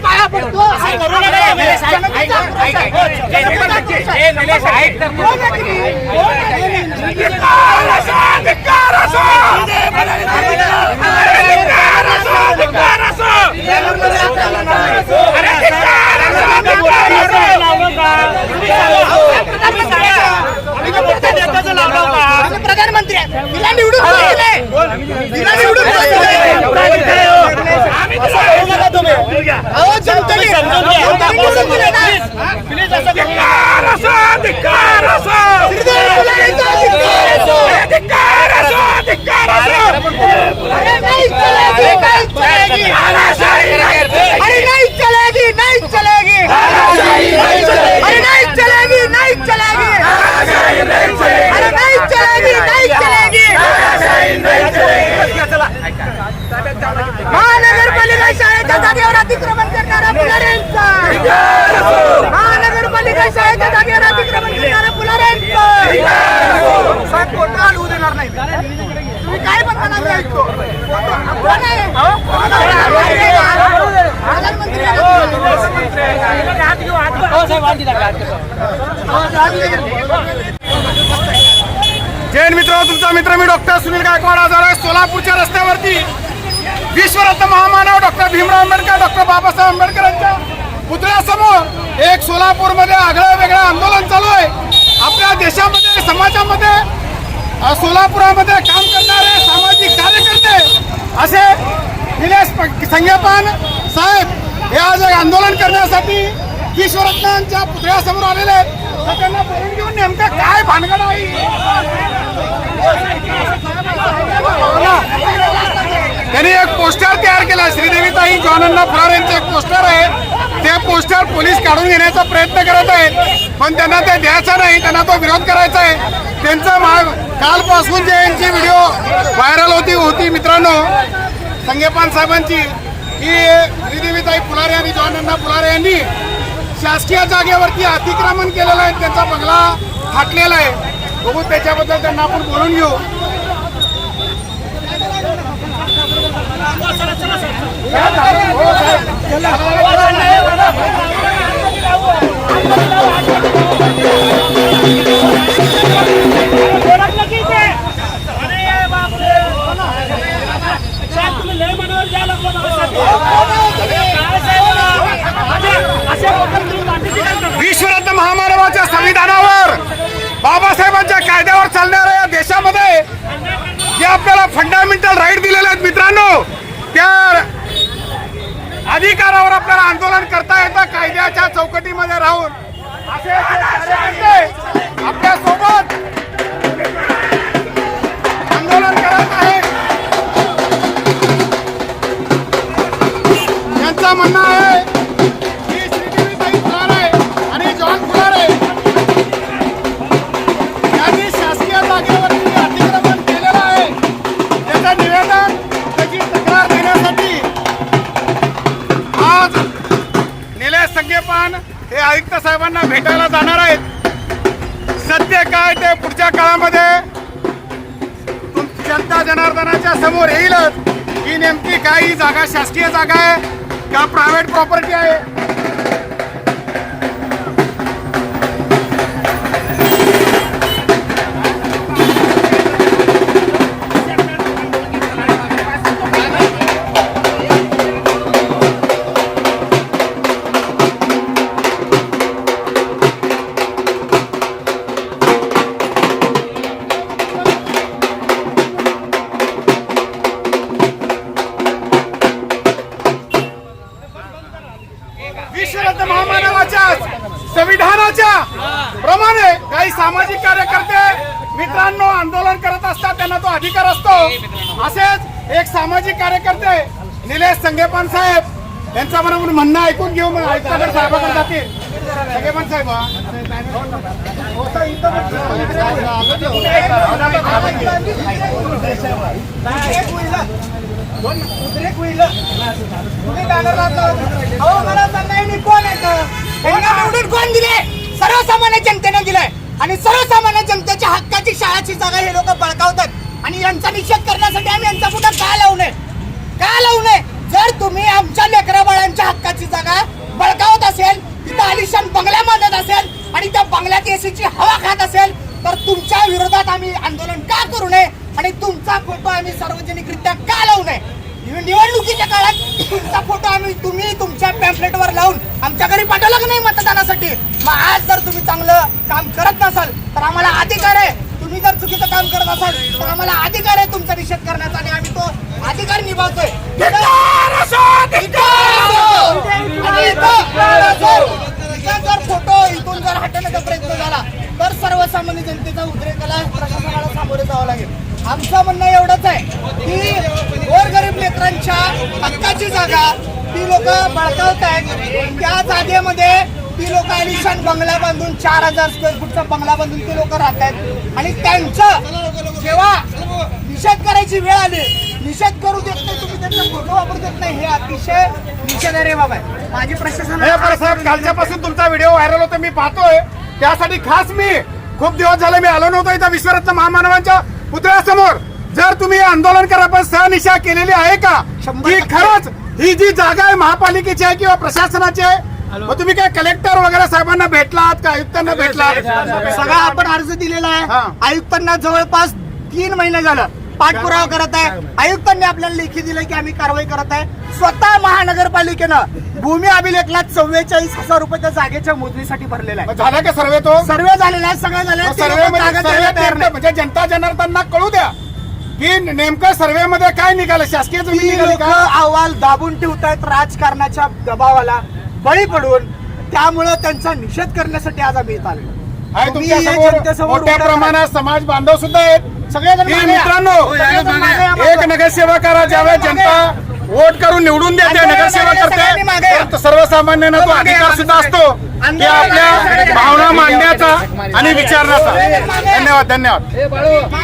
पाया पडतो प्रधानमंत्री महानगरपालिका शाळेच्या जागेवर अतिक्रमण करणारा पुलाऱ्यांचा, महानगरपालिका शाळेच्या जागेवर अतिक्रमण करणारा पुलाऱ्यांचा खोटं हलवू देणार नाही. तुम्ही काय पण म्हणा मी ऐकतो. जैन मित्र, तुमचा मित्र मी डॉक्टर सुनील गायकवाड आज आहे सोलापूरच्या रस्त्यावरती. विश्वरत्न महामानव डॉक्टर भीमराव आंबेडकर, डॉक्टर बाबासाहेब आंबेडकरांच्या पुतळ्यासमोर एक सोलापूरमध्ये आगळं वेगळं आंदोलन चालू आहे. आपल्या देशामध्ये, समाजामध्ये, सोलापुरामध्ये काम करणारे सामाजिक कार्यकर्ते असे निलेश संगेपान साहेब हे आज आंदोलन करण्यासाठी विश्वरत्नांच्या पुतळ्यासमोर आलेले आहेत. तर त्यांना बोलून घेऊन नेमकं काय भानगड आहे. त्यांनी एक पोस्टर तयार केला, श्रीदेवीताई जॉनअण्णा फुलारे यांचं एक पोस्टर आहे. ते पोस्टर पोलीस काढून घेण्याचा प्रयत्न करत आहेत, पण त्यांना ते द्यायचं नाही, त्यांना तो विरोध करायचा आहे. त्यांचं कालपासून जे यांची व्हिडिओ व्हायरल होती मित्रांनो संगेपान साहेबांची, की श्रीदेवीताई फुलारे आणि जॉनअण्णा फुलारे यांनी शासकीय जागेवरती अतिक्रमण केलेलं आहे, त्यांचा बंगला फाटलेला आहे. बघू त्याच्याबद्दल त्यांना आपण बोलून घेऊ. विश्वरत्न महामानवाच्या संविधानावर, बाबासाहेबांच्या कायद्यावर चालणाऱ्या या देशामध्ये जे आपल्याला फंडामेंटल राईट दिलेले आहेत मित्रांनो, त्या अधिकारावर आपल्याला आंदोलन करता येतं कायद्याच्या चौकटीमध्ये राहून. असे आपल्या सोबत आंदोलन करत आहेत. त्यांचं म्हणणं आहे की श्रीदेवीताई फुलारे आणि जॉन फुलारे यांनी शासकीय जागेवरती अतिक्रमण केलेलं आहे. त्याचं निवेदन, त्याची तक्रार देण्यासाठी आज निलेश संगेपान हे आयुक्त साहेबांना भेटायला जाणार आहेत. सत्य काय ते पुढच्या काळामध्ये जनता जनार्दनाच्या समोर येईलच की नेमकी काय ही जागा शासकीय जागा आहे का प्रायव्हेट प्रॉपर्टी आहे. विश्वरत्न महामानवाच्या संविधानाच्या प्रमाणे काही सामाजिक कार्यकर्ते मित्रांनो आंदोलन करत असतात, त्यांना तो अधिकार असतो. असेच एक सामाजिक कार्यकर्ते निलेश संगेपान साहेब यांचा म्हणणं ऐकून घेऊ. मग आयुक्ताकडे साहेबांकडे जातील. संगेपान साहेब कोण दिले? सर्वसामान्य जनतेने दिलंय आणि सर्वसामान्य जनतेच्या हक्काची शाळाची जागा हे लोक बळकावतात आणि यांचा निषेध करण्यासाठी आम्ही यांचा कुठं का लावू नये? का लावू नये? जर तुम्ही आमच्या लेकरा बाळांच्या हक्काची जागा बळकावत असेल, तिथं आलिशान बंगल्या बांधत असेल आणि त्या बंगल्यात एसीची हवा खात असेल तर तुमच्या विरोधात आम्ही आंदोलन का करू नये आणि तुमचा फोटो आम्ही सार्वजनिकरित्या का लावू नये? निवडणुकीच्या काळात तुमचा फोटो तुम्ही तुमच्या पॅम्पलेटवर लावून आमच्या घरी पाठवला की नाही मतदानासाठी? मग आज जर तुम्ही चांगलं काम करत नसाल तर आम्हाला अधिकार आहे. तुम्ही जर चुकीचं काम करत असाल तर आम्हाला अधिकार आहे तुमचा निषेध करण्याचा आणि आम्ही तो अधिकार निभावतोय. जर फोटो इथून जर हटवण्याचा प्रयत्न झाला तर सर्वसामान्य जनतेचा उद्रेकाला प्रशासनाला सामोरे जावं लागेल. आमचं म्हणणं एवढंच आहे की गोरगरीब लेकरांच्या हक्काची जागा ती लोक बळकावतायत. त्या जागेमध्ये ती लोक आलिशान बंगला बांधून 4000 स्क्वेअर फूटचा बंगला बांधून ते लोक राहत आहेत आणि त्यांचं जेव्हा निषेध करायची वेळ आली, निषेध करू देत नाही, तुम्ही त्यांचा फोटो वापरू देत नाही, हे अतिशय निषेधार्ह बाब आहे. माझी प्रशासन साहेब कालच्यापासून तुमचा व्हिडिओ व्हायरल होतो मी पाहतोय, त्यासाठी खास मी खूप दिवस झाले मी आलो नव्हतो इथं विश्वरत्न महामानवांच्या पुतळ्यासमोर. जर तुम्ही आंदोलन करा पण सहनिशा केलेली आहे का की खरंच ही जी जागा आहे महापालिकेची आहे किंवा प्रशासनाची आहे? मग तुम्ही काय कलेक्टर वगैरे साहेबांना भेटलात का, आयुक्तांना भेटलात? सगळा आपण अर्ज दिलेला आहे. आयुक्तांना जवळपास 3 महिने झालं पाठपुरावा करत आहे. आयुक्तांनी आपल्याला लेखी दिलं की आम्ही कारवाई करत आहे. स्वतः महानगरपालिकेनं भूमी अभिलेखला 44,000 रुपयाच्या जागेच्या मोजणीसाठी भरलेला आहे. झाला का सर्वे? तो सर्वे झालेला आहे, सगळं झालं. सर्वे म्हणजे जनता जनार्दनांना कळू द्या की नेमकं सर्वे मध्ये काय निघालं, शासकीय जमीन निघाली का? अहवाल दाबून ठेवतायत राजकारणाच्या दबावाला बळी पडून. त्यामुळे त्यांचा निषेध करण्यासाठी आज आम्ही इथं आलो. आहे तुमच्यासमोर मोठ्या प्रमाणात समाज बांधव सुद्धा आहेत. सगळेजण मित्रांनो, एक नगरसेवक करा, ज्यावेळेस जनता वोट करून निवडून देते, नगरसेवक करते, सर्वसामान्यांना तो अधिकार सुद्धा असतो की आपल्या भावना मांडण्याचा आणि विचारण्याचा. धन्यवाद.